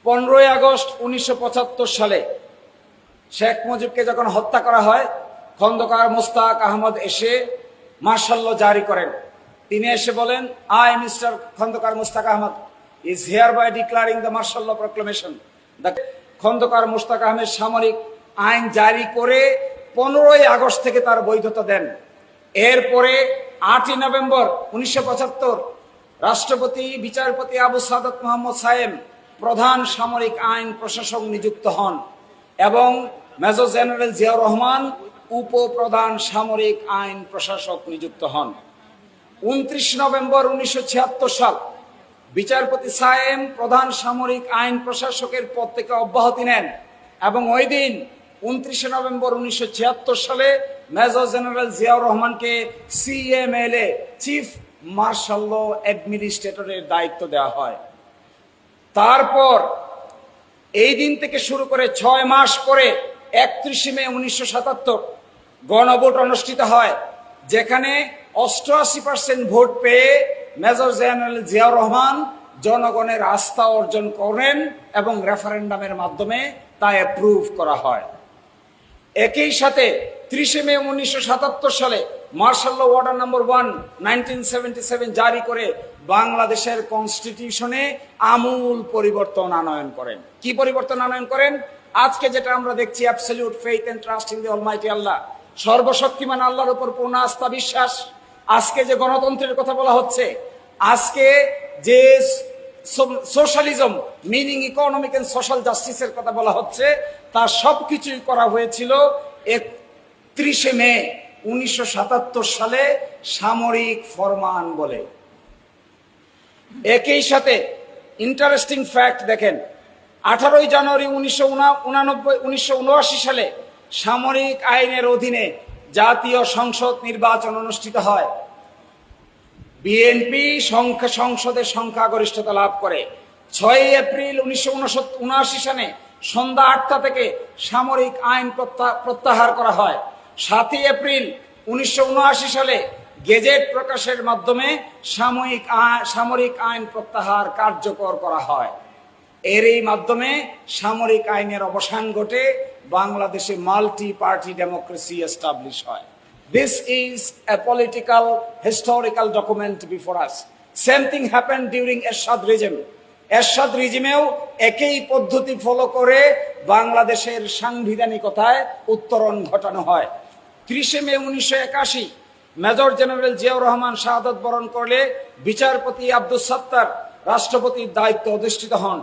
15 August 1975 সালে শেখ মুজিবকে যখন হত্যা করা হয়, খন্দকার মোস্তাক আহমদ এসে মার্শাল ল জারি করেন। তিনি এসে বলেন, I mister Khondaker Mostaq Ahmad is hereby declaring the martial law proclamation. Khondaker Mostaq Ahmed সামরিক আইন জারি করে 15 আগস্ট থেকে তার বৈধতা দেন। এরপরে 8 নভেম্বর 1975 রাষ্ট্রপতি বিচারপতি আবু সাদাত মোহাম্মদ সায়েম প্রধান সামরিক আইন প্রশাসক নিযুক্ত হন এবং মেজর জেনারেল জিয়াউর রহমান উপপ্রধান সামরিক আইন প্রশাসক নিযুক্ত হন। 29 নভেম্বর 1976 সাল বিচারপতি সায়েম প্রধান সামরিক আইন প্রশাসকের পদ থেকে অব্যাহতি নেন এবং ওই দিন 29 নভেম্বর 1976 সালে মেজর জেনারেল জিয়াউর রহমানকে সিএমএলএ চিফ মার্শাল ল অ্যাডমিনিস্ট্রেটরের দায়িত্ব দেওয়া হয়। তারপর এই দিন থেকে শুরু করে 6 মাস পরে 31 মে 1977 গণভোট অনুষ্ঠিত হয়, যেখানে 88% ভোট পেয়ে মেজর জেনারেল জিয়াউর রহমান জনগণের আস্থা অর্জন করেন এবং রেফারেন্ডামের মাধ্যমে তা অ্যাপ্রুভ করা হয়। একই সাথে 30 মে 1977 সালে মার্শাল ল অর্ডার নম্বর 1 1977 জারি করে বাংলাদেশের কনস্টিটিউশনে আমূল পরিবর্তন আনয়ন করেন। কি পরিবর্তন আনয়ন করেন? আজকে যেটা আমরা দেখছি, absolute faith and trust in the almighty Allah, সর্বশক্তিমান আল্লাহর উপর পূর্ণ আস্থা বিশ্বাস। আজকে যে গণতন্ত্রের কথা বলা হচ্ছে, আজকে যে socialism meaning economic and social জাস্টিসের কথা বলা হচ্ছে, তা সবকিছুই করা হয়েছিল 31 মে 1977 সালে সামরিক ফরমান বলে। একই সাথে ইন্টারেস্টিং ফ্যাক্ট দেখেন, 18 জানুয়ারি 1979 সালে সামরিক আইনের অধীনে জাতীয় সংসদ নির্বাচন অনুষ্ঠিত হয়। বিএনপি সংসদের সংখ্যাগরিষ্ঠতা লাভ করে। 6 এপ্রিল 1979 সালে সন্ধ্যা 8টা থেকে সামরিক আইন প্রত্যাহার করা হয়। 7 এপ্রিল 1979 সালে গেজেট প্রকাশের মাধ্যমে সামরিক আইন প্রত্যাহার কার্যকর করা হয়। এরই মাধ্যমে সামরিক আইনের অবসান ঘটে, বাংলাদেশে মাল্টি পার্টি ডেমোক্রেসি এস্টাবলিশ হয়। This is a political historical document before us. Same thing happened during Ershad regime. এরশাদ রিজিমেও একই পদ্ধতি ফলো করে বাংলাদেশের সাংবিধানিকতায় উত্তরণ ঘটানো হয়। 30 মে 1981 মেজর জেনারেল জিয়াউর রহমান শাহাদাত বরণ করলে বিচারপতি আব্দুস সাত্তার রাষ্ট্রপতির দায়িত্ব অধিষ্ঠিত হন।